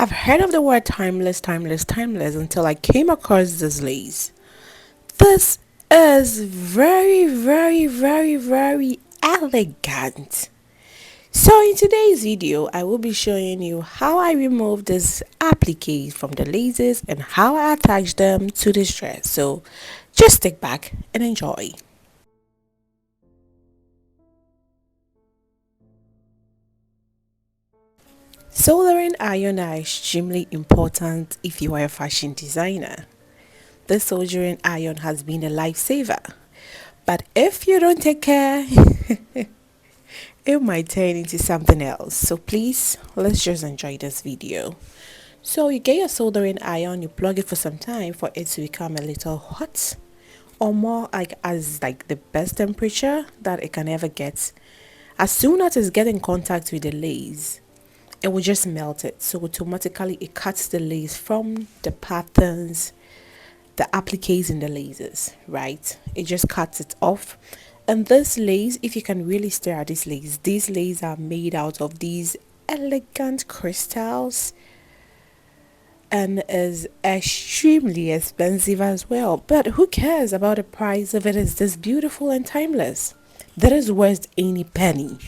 I've heard of the word timeless, timeless, timeless until I came across this lace. This is very, very, very, very elegant. So in today's video, I will be showing you how I remove this appliques from the laces and how I attach them to this dress. So just stick back and enjoy. Soldering iron are extremely important if you are a fashion designer. This soldering iron has been a lifesaver. But if you don't take care, it might turn into something else. So please, let's just enjoy this video. So you get your soldering iron, you plug it for some time for it to become a little hot or more like the best temperature that it can ever get. As soon as it's getting in contact with the lace, it will just melt it. So automatically it cuts the lace from the patterns, the appliques in the laces, right? It just cuts it off. And this lace, if you can really stare at this lace, these laces are made out of these elegant crystals and is extremely expensive as well. But who cares about the price if it is this beautiful and timeless? That is worth any penny,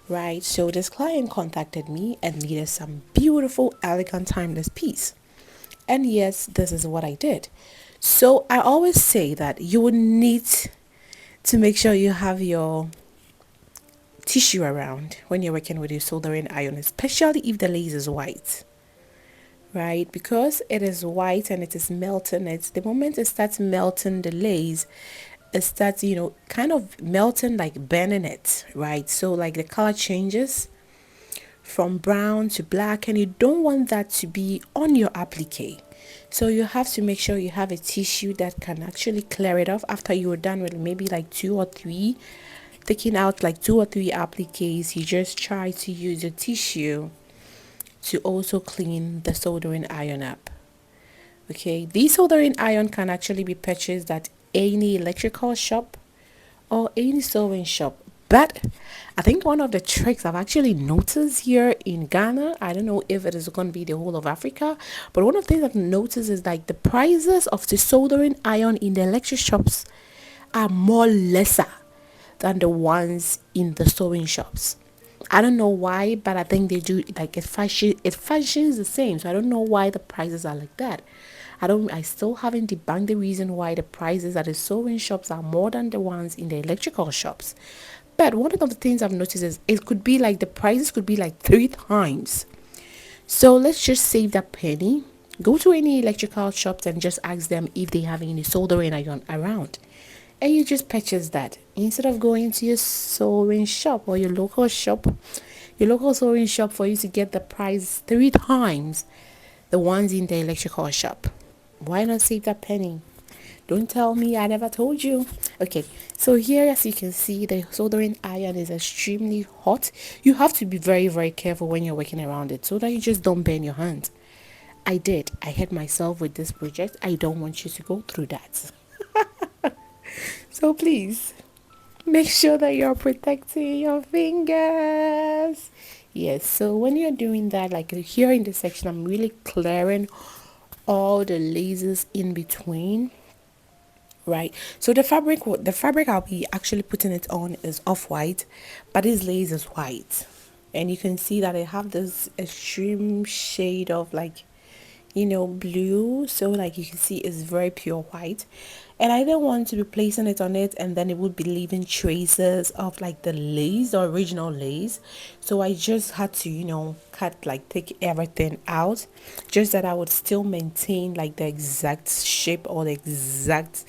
right? So this client contacted me and needed some beautiful, elegant, timeless piece. And yes, this is what I did. So I always say that you would need to make sure you have your tissue around when you're working with your soldering iron, especially if the lace is white, right? Because it is white and it is melting. It's the moment it starts melting the lace, it starts, kind of melting, like burning it, right? So like the color changes from brown to black, and you don't want that to be on your applique. So you have to make sure you have a tissue that can actually clear it off after you're done with maybe like two or three, taking out like two or three appliques. You just try to use your tissue to also clean the soldering iron up. Okay, this soldering iron can actually be purchased at any electrical shop or any sewing shop. But I think one of the tricks I've actually noticed here in Ghana, I don't know if it is going to be the whole of Africa, but one of the things I've noticed is like the prices of the soldering iron in the electric shops are more lesser than the ones in the sewing shops. I don't know why, but I think they do, like it functions the same. So I don't know why the prices are like that. I still haven't debunked the reason why the prices at the sewing shops are more than the ones in the electrical shops. But one of the things I've noticed is it could be like the prices could be like 3 times. So let's just save that penny. Go to any electrical shops and just ask them if they have any soldering iron around. And you just purchase that. Instead of going to your sewing shop or your local sewing shop for you to get the price 3 times the ones in the electrical shop. Why not save that penny? Don't tell me I never told you. Okay, so here as you can see, the soldering iron is extremely hot. You have to be very, very careful when you're working around it so that you just don't burn your hand. I hurt myself with this project. I don't want you to go through that. So please, make sure that you're protecting your fingers. Yes, so when you're doing that, like here in this section, I'm really clearing all the lasers in between, right? So the fabric I'll be actually putting it on is off-white, but this lace is white, and you can see that I have this extreme shade of like blue. So like you can see it's very pure white, and I don't want to be placing it on it and then it would be leaving traces of like the lace, the original lace. So I just had to take everything out, just that I would still maintain like the exact shape or the exact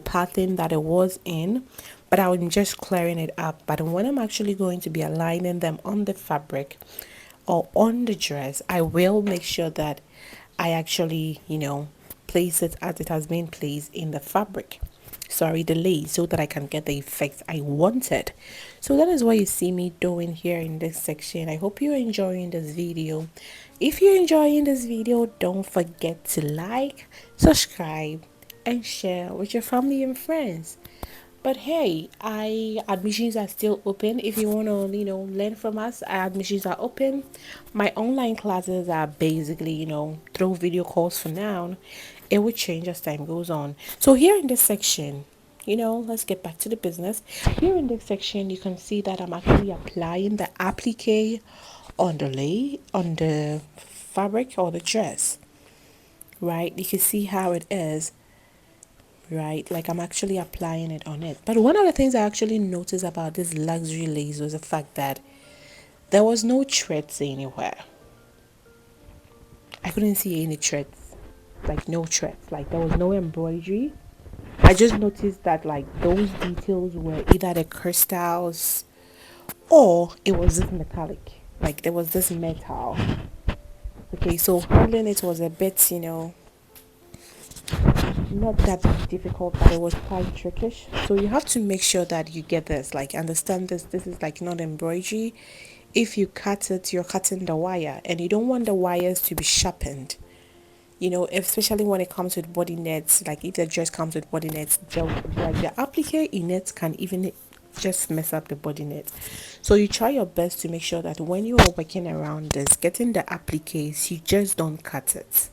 pattern that it was in, but I'm just clearing it up. But when I'm actually going to be aligning them on the fabric or on the dress, I will make sure that I actually, place it as it has been placed in the fabric. Sorry, the lace, so that I can get the effect I wanted. So that is what you see me doing here in this section. I hope you're enjoying this video. If you're enjoying this video, don't forget to like, subscribe, and share with your family and friends. But hey, I admissions are still open. If you want to, learn from us, our admissions are open. My online classes are basically, through video calls for now. It will change as time goes on. So here in this section, let's get back to the business. Here in this section, you can see that I'm actually applying the applique on the fabric or the dress, right? You can see how it is, right? Like I'm actually applying it on it. But one of the things I actually noticed about this luxury lace was the fact that there was no threads anywhere. I couldn't see any threads, like no threads, like there was no embroidery. I just noticed that like those details were either the crystals or it was this metallic, like there was this metal. Okay, so handling it was a bit, not that difficult, but it was quite trickish. So you have to make sure that you get this, like understand this. This is like not embroidery. If you cut it, you're cutting the wire, and you don't want the wires to be sharpened. Especially when it comes with body nets, like if the dress comes with body nets, like the applique in it can even just mess up the body net. So you try your best to make sure that when you are working around this, getting the appliques, you just don't cut it,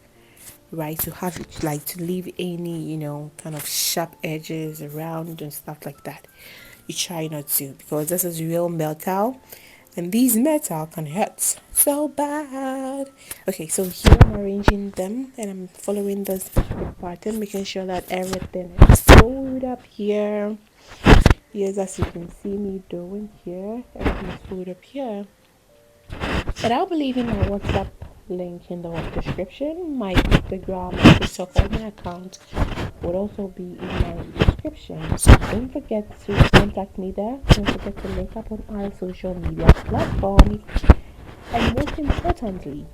right? To have it like to leave any, kind of sharp edges around and stuff like that. You try not to, because this is real metal and these metal can hurt so bad. Okay, so here I'm arranging them and I'm following this pattern, making sure that everything is folded up here. Yes, as you can see me doing here, everything is folded up here. But I'll be leaving my WhatsApp link in the description. My Instagram, my TikTok, or my account would also be in my description. So don't forget to contact me there. Don't forget to link up on our social media platforms. And most importantly,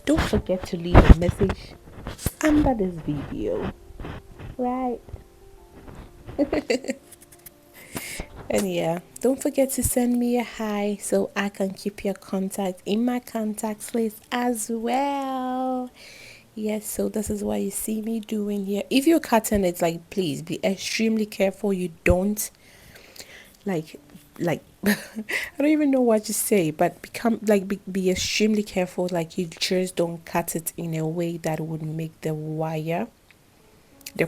don't forget to leave a message under this video. Right? And yeah, don't forget to send me a hi so I can keep your contact in my contacts list as well. Yes, so this is what you see me doing here. If you're cutting it, like please be extremely careful. You don't like I don't even know what to say, but be extremely careful. Like you just don't cut it in a way that would make the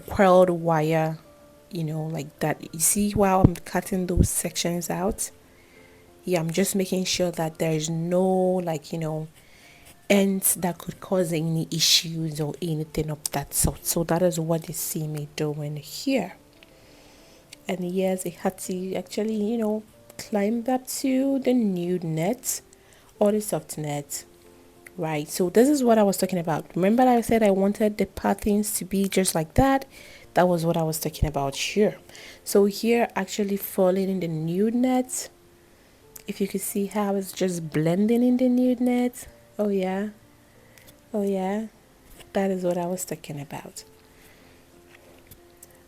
curled wire, like that. You see, while I'm cutting those sections out, yeah, I'm just making sure that there's no ends that could cause any issues or anything of that sort. So that is what you see me doing here. And yes, it had to actually, climb up to the nude net or the soft net. Right, so this is what I was talking about. Remember I said I wanted the patterns to be just like that? That was what I was talking about here. So here, actually falling in the nude net. If you could see how it's just blending in the nude net. Oh yeah. Oh yeah. That is what I was talking about.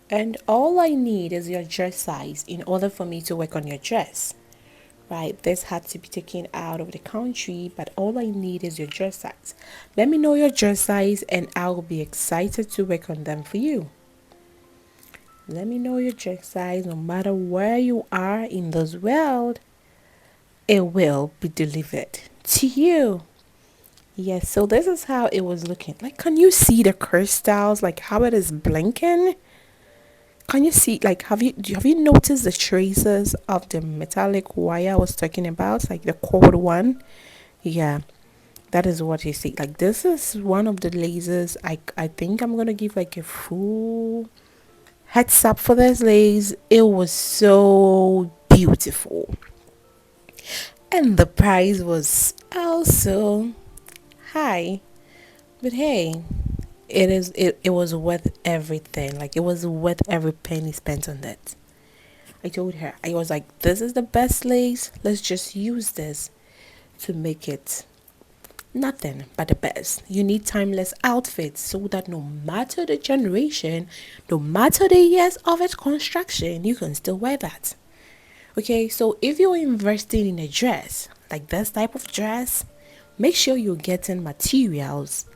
And all I need is your dress size in order for me to work on your dress. Right, this had to be taken out of the country, but all I need is your dress size. Let me know your dress size and I'll be excited to work on them for you. Let me know your dress size. No matter where you are in this world, it will be delivered to you. Yes, so this is how it was looking. Like, can you see the crystals, like how it is blinking? Can you see, like, have you noticed the traces of the metallic wire I was talking about, like the cord one? Yeah, that is what you see. Like, this is one of the lasers. I think I'm gonna give like a full heads up for this lace. It was so beautiful, and the price was also high. But hey, it was worth everything. Like, it was worth every penny spent on that. I told her, I was like, this is the best lace. Let's just use this to make it nothing but the best. You need timeless outfits so that no matter the generation, no matter the years of its construction, you can still wear that. Okay, so if you're investing in a dress, like this type of dress, make sure you're getting materials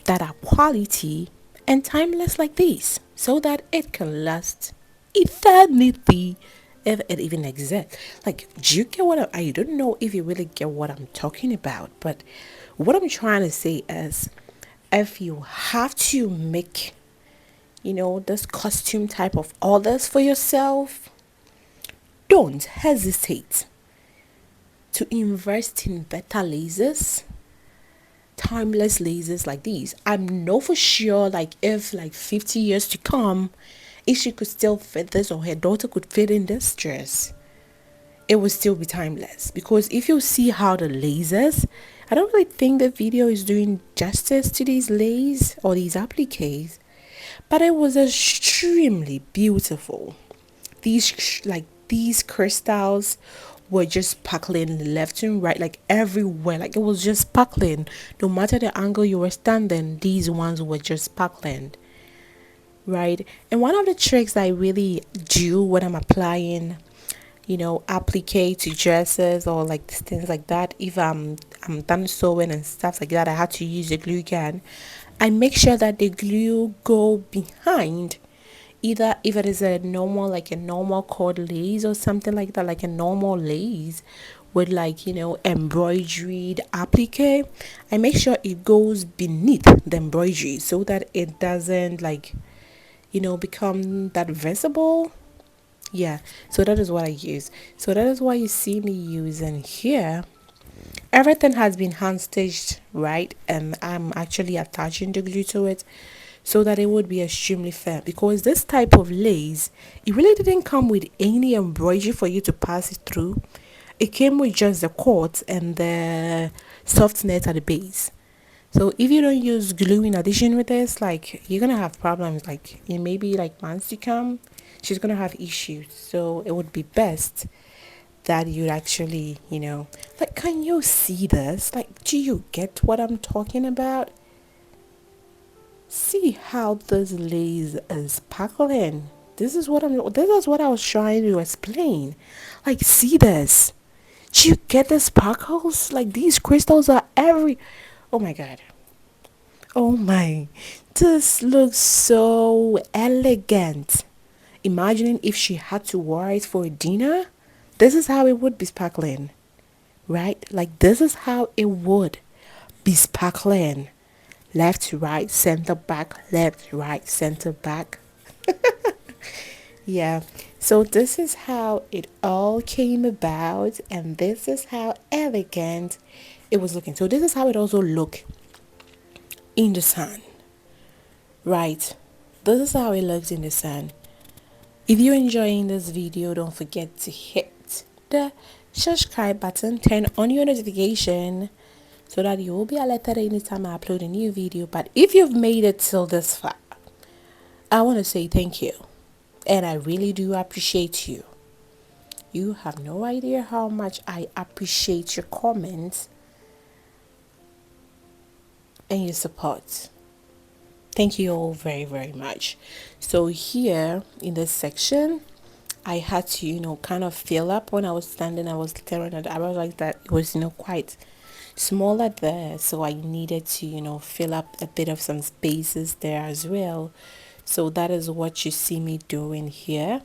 that are quality and timeless like these so that it can last eternity, if it even exists. Like, do you get what I don't know if you really get what I'm talking about, but what I'm trying to say is, if you have to make, this costume type of orders for yourself, don't hesitate to invest in better lasers, timeless lasers like these. I know for sure, like, if like 50 years to come, if she could still fit this, or her daughter could fit in this dress, it would still be timeless. Because if you see how the lasers, I don't really think the video is doing justice to these lace or these appliques, but it was extremely beautiful. These crystals were just sparkling left and right, like everywhere, like it was just sparkling. No matter the angle you were standing, these ones were just sparkling, right? And one of the tricks I really do when I'm applying, applique to dresses or like things like that, if I'm done sewing and stuff like that, I had to use a glue gun. I make sure that the glue go behind, either if it is a normal cord lace or something like that, like a normal lace with like embroidered applique. I make sure it goes beneath the embroidery so that it doesn't like become that visible. Yeah, so that is what I use. So that is what you see me using here. Everything has been hand stitched, right? And I'm actually attaching the glue to it so that it would be extremely fair, because this type of lace, it really didn't come with any embroidery for you to pass it through. It came with just the cord and the soft net at the base. So if you don't use glue in addition with this, like, you're gonna have problems. Like, in maybe like months to come, she's gonna have issues. So it would be best that you actually, like, can you see this? Like, do you get what I'm talking about? See how this lace is sparkling. This is what I was trying to explain. Like, see this. Do you get the sparkles? Like, these crystals are oh my god. Oh my, this looks so elegant. Imagining if she had to wear it for dinner, this is how it would be sparkling, right? Like, this is how it would be sparkling. Left to right, center back, left, right, center back. Yeah, so this is how it all came about, and this is how elegant it was looking. So this is how it also looked in the sun, right? This is how it looks in the sun. If you're enjoying this video, don't forget to hit the subscribe button, turn on your notification so that you will be alerted anytime I upload a new video. But if you've made it till this far, I want to say thank you, and I really do appreciate you. You have no idea how much I appreciate your comments and your support. Thank you all very, very much. So here in this section, I had to, kind of fill up. When I was standing, I was staring at, I was like that. It was, quite smaller there. So I needed to, fill up a bit of some spaces there as well. So that is what you see me doing here.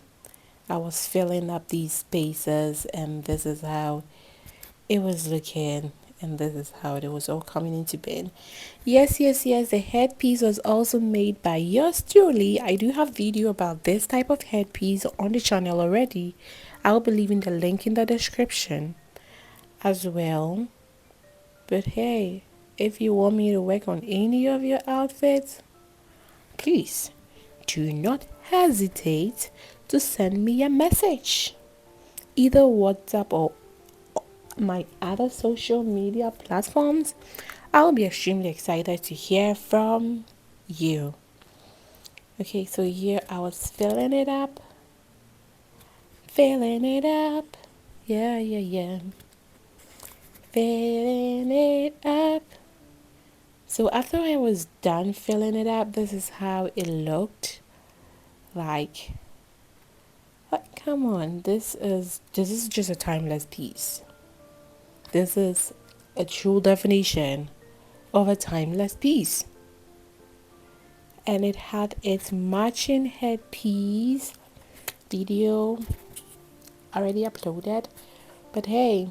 I was filling up these spaces, and this is how it was looking, and this is how it was all coming into being. Yes, the headpiece was also made by yours truly. I do have video about this type of headpiece on the channel already. I'll be leaving the link in the description as well. But hey, if you want me to work on any of your outfits, please do not hesitate to send me a message, either WhatsApp or my other social media platforms. I'll be extremely excited to hear from you. Okay, so here I was filling it up. Yeah. Filling it up. So after I was done filling it up, this is how it looked like. But come on, this is just a timeless piece. This is a true definition of a timeless piece. And it had its matching headpiece video already uploaded. But hey,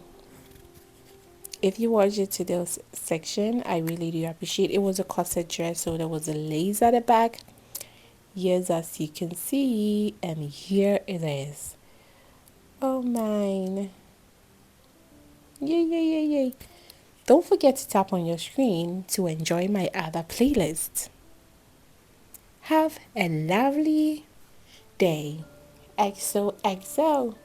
if you watch it to this section, I really do appreciate it. It was a corset dress, so there was a lace at the back. Yes, as you can see, and here it is. Oh mine. Yay, yay, yay, yay. Don't forget to tap on your screen to enjoy my other playlist. Have a lovely day. XOXO.